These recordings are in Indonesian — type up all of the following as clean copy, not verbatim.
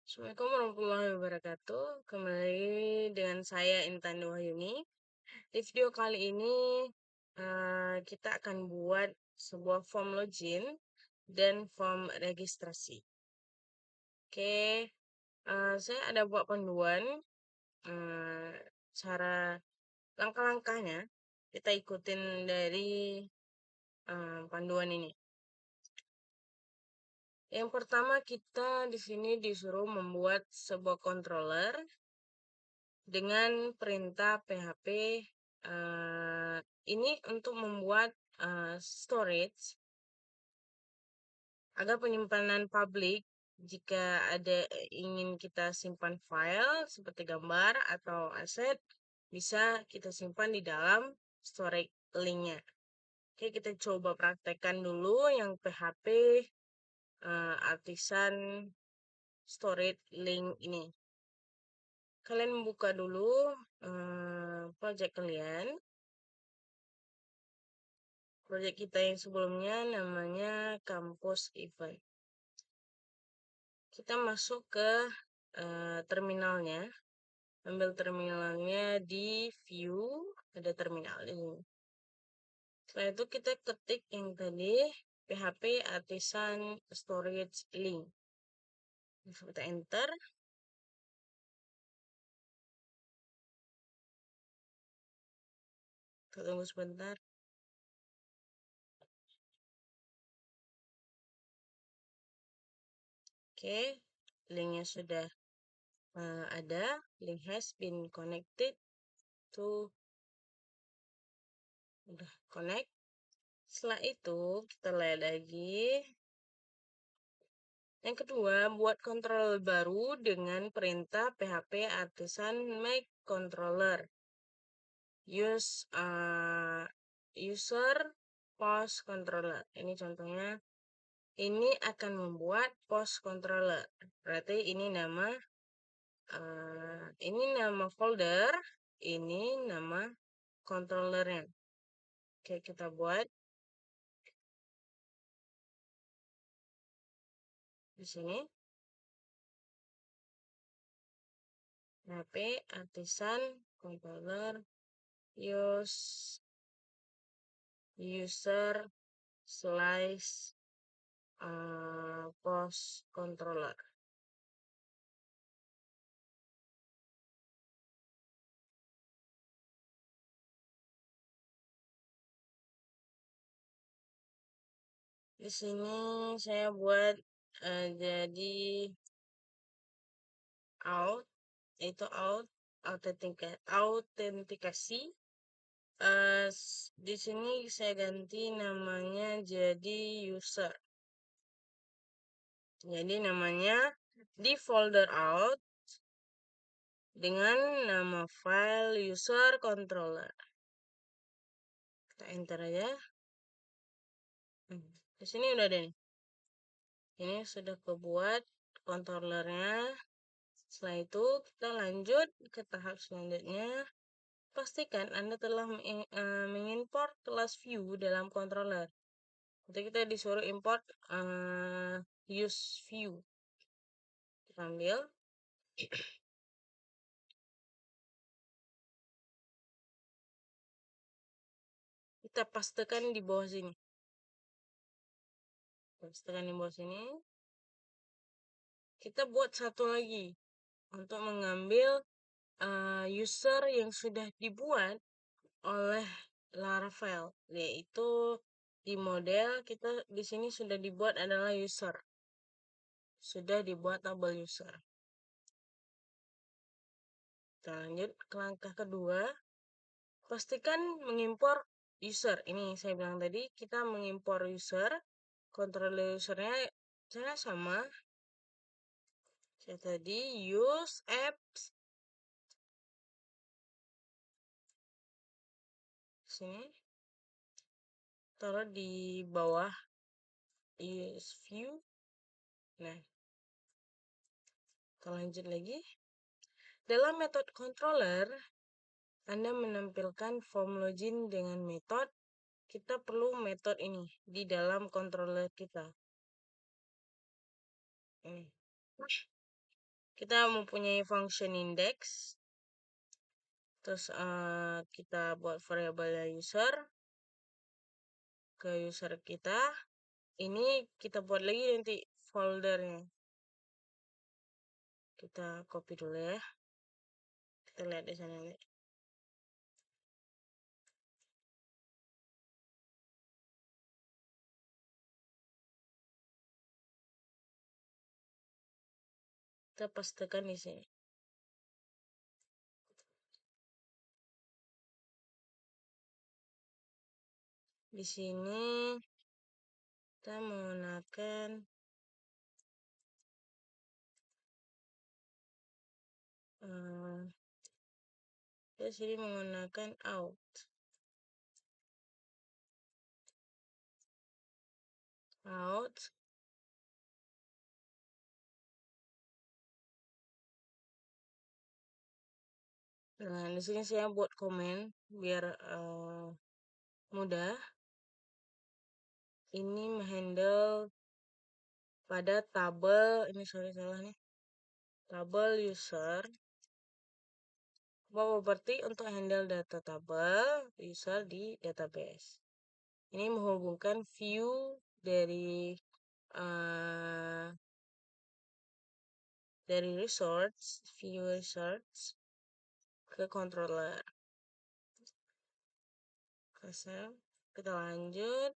Assalamualaikum warahmatullahi wabarakatuh. Kembali dengan saya Intan Wahyuni. Di video kali ini kita akan buat sebuah form login dan form registrasi. Oke, saya ada buat panduan cara langkah-langkahnya. Kita ikutin dari panduan ini. Yang pertama kita di sini disuruh membuat sebuah controller dengan perintah PHP ini untuk membuat storage agar penyimpanan publik jika ada ingin kita simpan file seperti gambar atau aset bisa kita simpan di dalam storage linknya. Oke, kita coba praktekkan dulu yang PHP artisan storage link ini. Kalian buka dulu project kalian. Project kita yang sebelumnya namanya Campus Event. Kita masuk ke terminalnya. Ambil terminalnya di view, ada terminal ini. Setelah itu kita ketik yang tadi PHP artisan storage link. Kita enter. Kita tunggu sebentar. Oke, linknya sudah ada. Link has been connected to udah connect. Setelah itu kita lihat lagi. Yang kedua, buat controller baru dengan perintah PHP artisan make controller. Use user post controller. Ini contohnya. Ini akan membuat post controller. Berarti ini nama folder, ini nama controllernya. Oke, kita buat di sini. PHP artisan controller use user slice post controller. Di sini saya buat jadi out, itu autentikasi. Di sini saya ganti namanya jadi user. Jadi namanya di folder out dengan nama file user controller. Kita enter aja. Di sini udah ada nih. Ini sudah kebuat controllernya. Setelah itu kita lanjut ke tahap selanjutnya. Pastikan Anda telah mengimport kelas view dalam controller. Nanti kita disuruh import use view. Kita ambil. Kita pastekan di bawah sini. Pastekan di bawah sini. Kita buat satu lagi untuk mengambil user yang sudah dibuat oleh Laravel, yaitu di model kita di sini sudah dibuat adalah user. Sudah dibuat tabel user. Kita lanjut ke langkah kedua. Pastikan mengimpor user. Ini saya bilang tadi kita mengimpor user. Controller usernya cara sama. Saya tadi use apps. Sini. Taruh di bawah use view. Nah. Kita lanjut lagi. Dalam metode controller, Anda menampilkan form login dengan metode. Kita perlu metode ini di dalam controller kita. Ini. kita mempunyai function index, terus kita buat variabel user ke user kita. Ini kita buat lagi nanti foldernya. Kita copy dulu ya. Kita lihat di sana nih. Kita pastekan di sini. Di sini kita menggunakan di sini menggunakan out. Nah, di sini saya buat komen biar mudah. Ini menghandle pada tabel, ini sorry salah nih. Tabel user. Berarti untuk handle data tabel user di database. Ini menghubungkan view dari view resource ke controller. Kita lanjut.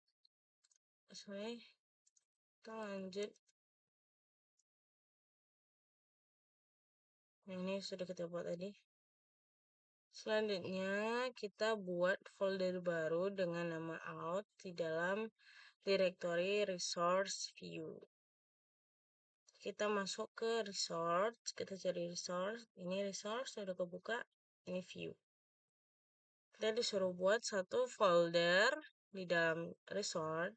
Nah, ini sudah kita buat tadi. Selanjutnya kita buat folder baru dengan nama out di dalam directory resource view. Kita masuk ke resource, kita cari resource. Ini resource sudah kebuka, ini view. Kita disuruh buat satu folder di dalam resource,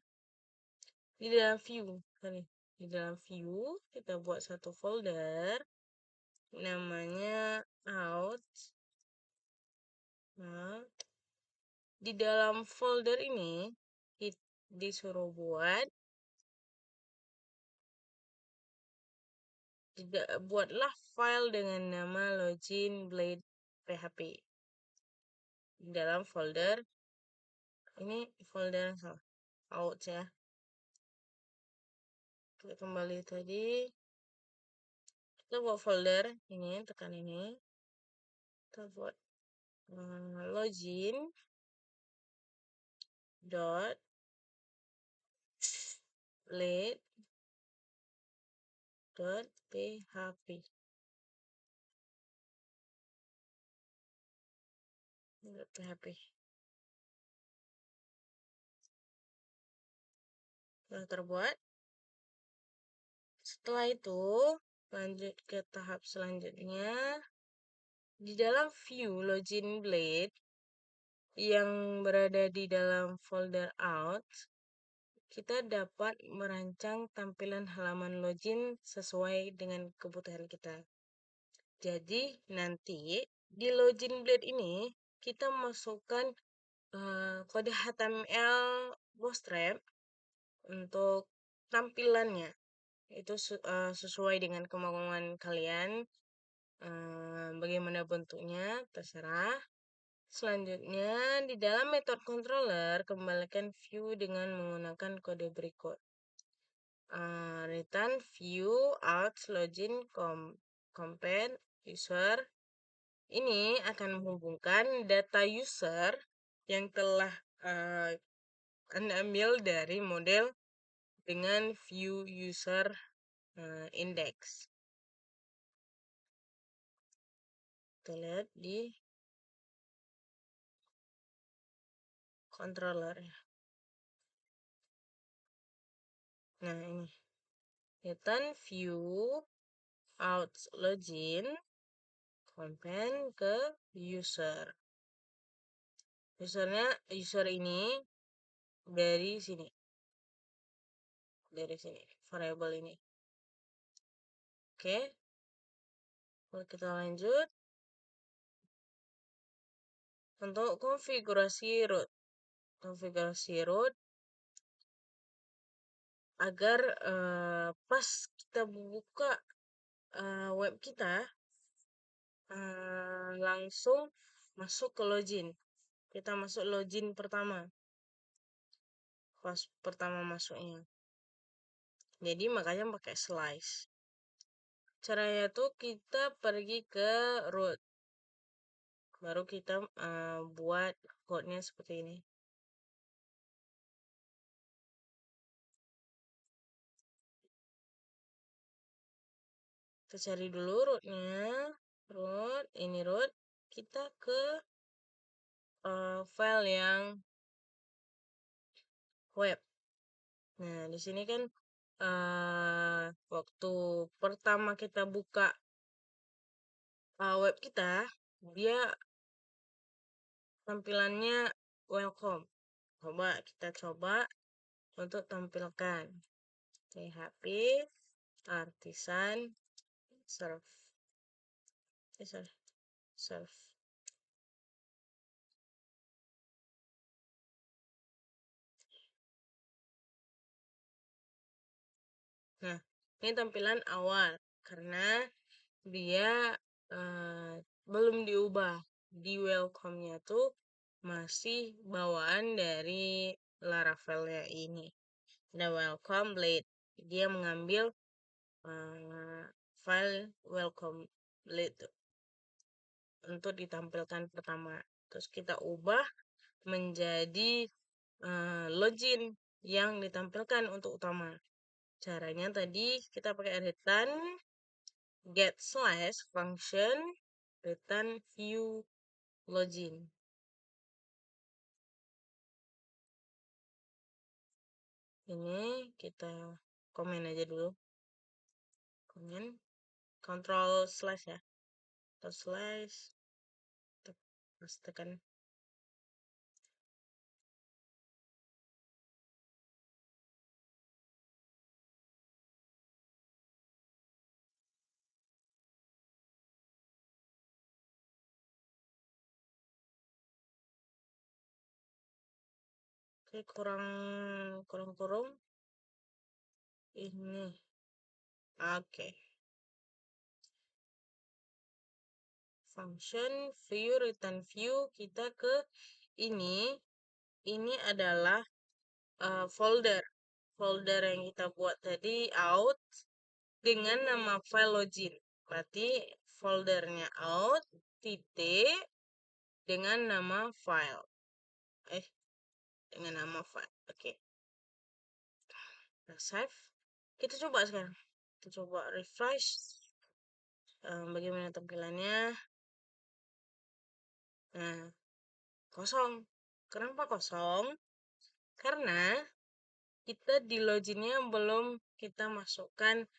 di dalam view. Di dalam view kita buat satu folder namanya out. Nah, di dalam folder ini disuruh buatlah file dengan nama login blade php di dalam folder ini, folder out ya. Kita kembali tadi, kita buat folder ini, tekan ini, kita buat login dot blade dot php. Sudah terbuat. Setelah itu lanjut ke tahap selanjutnya. Di dalam view login blade yang berada di dalam folder out, kita dapat merancang tampilan halaman login sesuai dengan kebutuhan kita. Jadi nanti di login blade ini kita masukkan kode HTML bootstrap untuk tampilannya. Itu sesuai dengan kemauan kalian. Bagaimana bentuknya terserah. Selanjutnya, di dalam method controller, kembalikan view dengan menggunakan kode berikut. Return view out login compare user. Ini akan menghubungkan data user yang telah Anda ambil dari model dengan view user index. Kita lihat di controller. Nah, ini. Return view out login compare ke user. User ini dari sini. Variabel ini. Oke. Kalau kita lanjut untuk konfigurasi root. Agar pas kita buka web kita langsung masuk ke login. Kita masuk login pertama, pas pertama masuknya. Jadi makanya pakai slice. Caranya tuh kita pergi ke root, baru kita buat code-nya seperti ini. Kita cari dulu rootnya, ini root. Kita ke file yang web. Nah, di sini kan waktu pertama kita buka web kita, dia tampilannya welcome. Kita coba untuk tampilkan PHP Artisan Serve. Serve. Nah, ini tampilan awal karena dia belum diubah. Di welcome-nya tuh masih bawaan dari Laravel-nya ini. Ada welcome blade. Dia mengambil file welcome blade untuk ditampilkan pertama. Terus kita ubah menjadi login yang ditampilkan untuk utama. Caranya tadi kita pakai return get slash function return view login. Ini kita komen aja dulu. Komen control slash ya. Control slash tekan. Oke, kurang ini. Oke. Function view return view kita ke ini. Ini adalah folder yang kita buat tadi out dengan nama file login. Berarti foldernya out titik dengan nama file. Dengan nama file. Oke. Nah, save. Kita coba sekarang. Kita coba refresh. Bagaimana tampilannya? Nah, kosong. Kenapa kosong? Karena kita di loginnya belum kita masukkan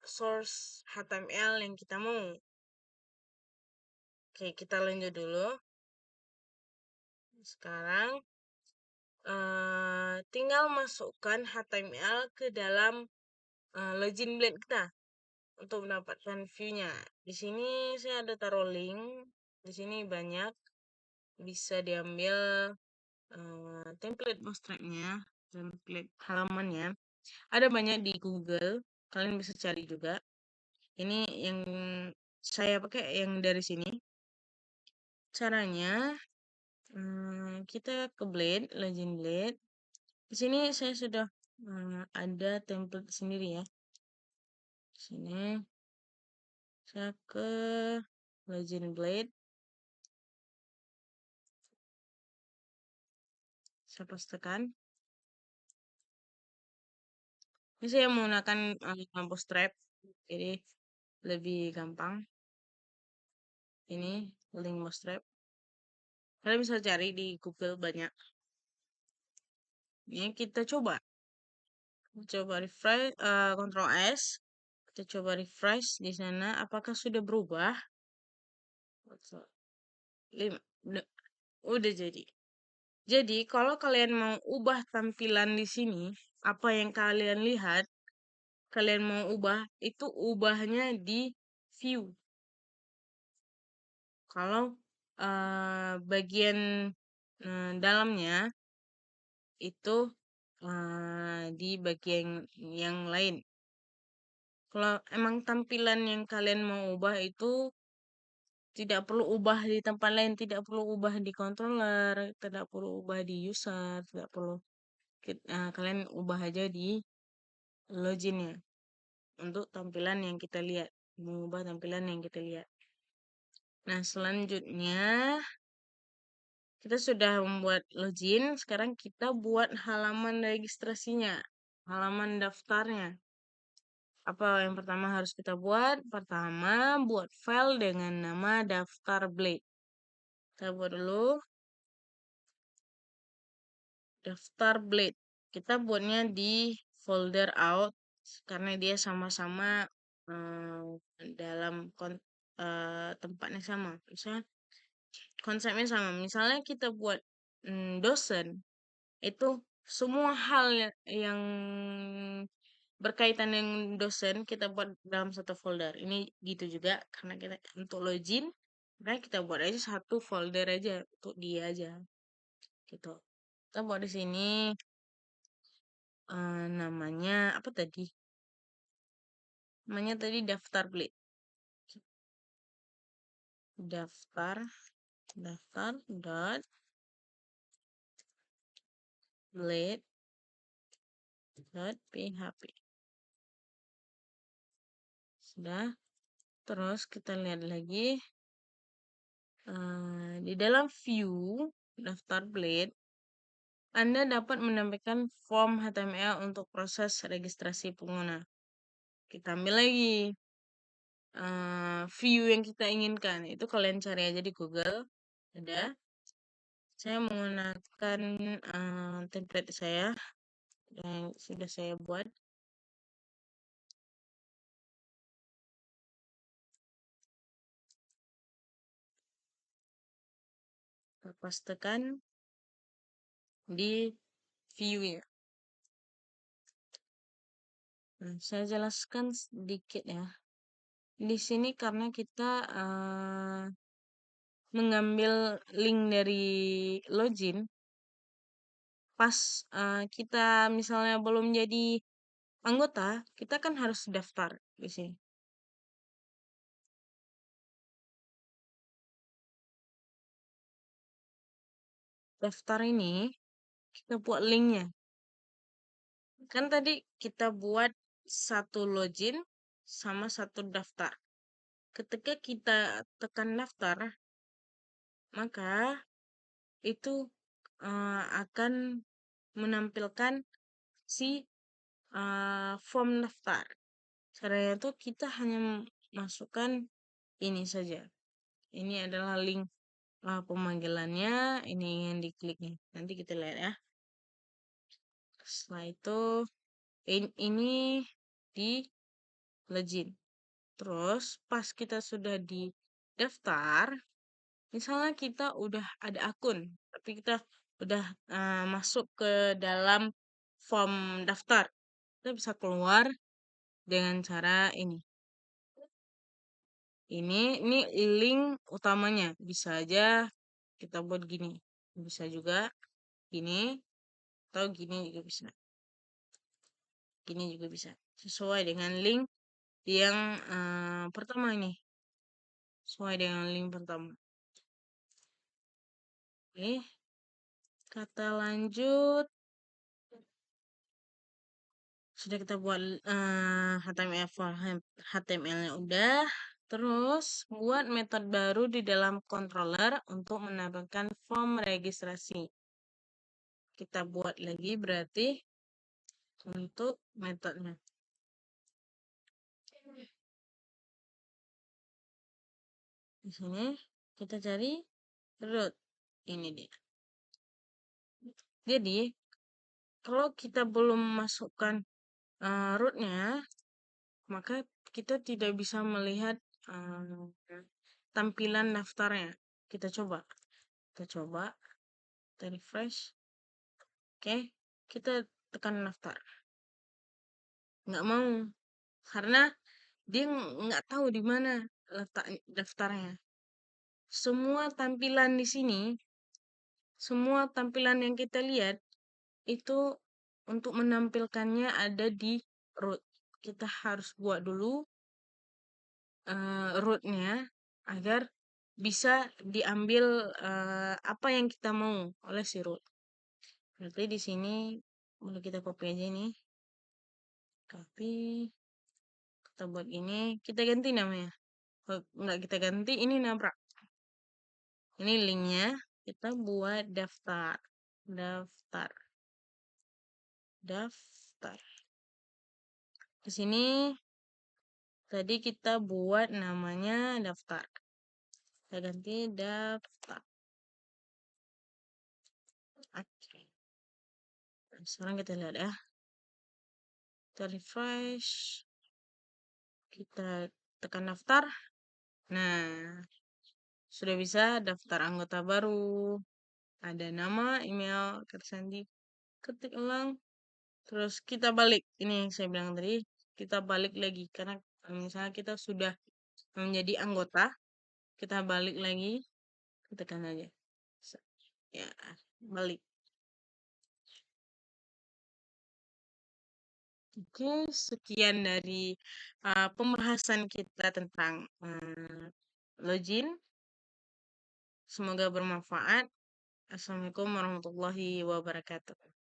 source HTML yang kita mau. Oke, kita lanjut dulu. Sekarang tinggal masukkan HTML ke dalam login blade kita untuk mendapatkan view-nya. Di sini saya ada taruh link. Di sini banyak bisa diambil template bootstrap-nya, template halamannya. Ada banyak di Google. Kalian bisa cari juga. Ini yang saya pakai yang dari sini. Caranya kita ke blade, login blade. Di sini saya sudah ada template sendiri ya. Di sini saya ke login blade. Saya pastekan. Ini saya menggunakan bootstrap, jadi lebih gampang. Ini link bootstrap. Kalian bisa cari di Google banyak. Ini kita coba refresh, Ctrl S. Kita coba refresh di sana. Apakah sudah berubah? Udah jadi. Jadi kalau kalian mau ubah tampilan di sini, apa yang kalian lihat, kalian mau ubah itu ubahnya di view. Kalau bagian dalamnya itu di bagian yang lain. Kalau emang tampilan yang kalian mau ubah itu tidak perlu ubah di tempat lain, tidak perlu ubah di controller, tidak perlu ubah di user, tidak perlu. Kalian ubah aja di loginnya untuk tampilan yang kita lihat, mengubah tampilan yang kita lihat. Nah, selanjutnya kita sudah membuat login, sekarang kita buat halaman registrasinya, halaman daftarnya. Apa yang pertama harus kita buat? Pertama, buat file dengan nama daftar Blade. Kita buat dulu daftar Blade. Kita buatnya di folder out karena dia sama-sama dalam tempatnya sama. Misalnya konsepnya sama. Misalnya kita buat dosen, itu semua hal yang berkaitan dengan dosen kita buat dalam satu folder. Ini gitu juga karena kita untuk login, makanya kita buat aja satu folder aja untuk dia aja. Gitu. Kita buat di sini namanya apa tadi? Namanya tadi daftar Blade. Daftar dot Blade dot php. Sudah. Terus kita lihat lagi di dalam view daftar Blade, Anda dapat menampilkan form HTML untuk proses registrasi pengguna. Kita ambil lagi view yang kita inginkan. Itu kalian cari aja di Google. Ada. Saya menggunakan template saya yang sudah saya buat. Pastekan di view ya. Nah, saya jelaskan sedikit ya. Di sini karena kita mengambil link dari login, pas kita misalnya belum jadi anggota, kita kan harus daftar di sini. Daftar ini kita buat linknya. Kan tadi kita buat satu login sama satu daftar. Ketika kita tekan daftar, maka itu akan menampilkan si form daftar. Caranya tuh kita hanya masukkan ini saja. Ini adalah link pemanggilannya, ini yang dikliknya. Nanti kita lihat ya. Setelah itu ini di login. Terus pas kita sudah di daftar, misalnya kita udah ada akun, tapi kita udah masuk ke dalam form daftar, kita bisa keluar dengan cara ini. Ini link utamanya. Bisa aja kita buat gini. Bisa juga gini atau gini juga bisa. Gini juga bisa. Sesuai dengan link yang pertama ini. Sesuai dengan link pertama. Oke. Kata lanjut. Sudah kita buat HTML-nya udah. Terus buat metode baru di dalam controller untuk menampilkan form registrasi. Kita buat lagi berarti untuk metodenya. Di sini kita cari root. Ini dia. Jadi kalau kita belum masukkan rootnya, maka kita tidak bisa melihat tampilan daftarnya. Kita coba. Kita refresh. Oke, kita tekan daftar. Nggak mau. Karena dia nggak tahu di mana letak daftarnya. Semua tampilan di sini, semua tampilan yang kita lihat itu untuk menampilkannya ada di root. kita harus buat dulu rootnya agar bisa diambil apa yang kita mau oleh si root. Berarti di sini boleh kita copy aja nih. Copy, kita buat ini, kita ganti namanya. Kalau nggak kita ganti, ini nabrak. Ini linknya, kita buat daftar. Daftar. Daftar. Di sini tadi kita buat namanya daftar. Kita ganti daftar. Oke. Nah, sekarang kita lihat ya. Kita refresh. Kita tekan daftar. Nah, sudah bisa daftar anggota baru. Ada nama, email, kata sandi. Ketik ulang. Terus kita balik. Ini yang saya bilang tadi. Kita balik lagi. Karena misalnya kita sudah menjadi anggota. Kita balik lagi. Kita tekan aja. Ya, balik. Oke, sekian dari pembahasan kita tentang login. Semoga bermanfaat. Assalamualaikum warahmatullahi wabarakatuh.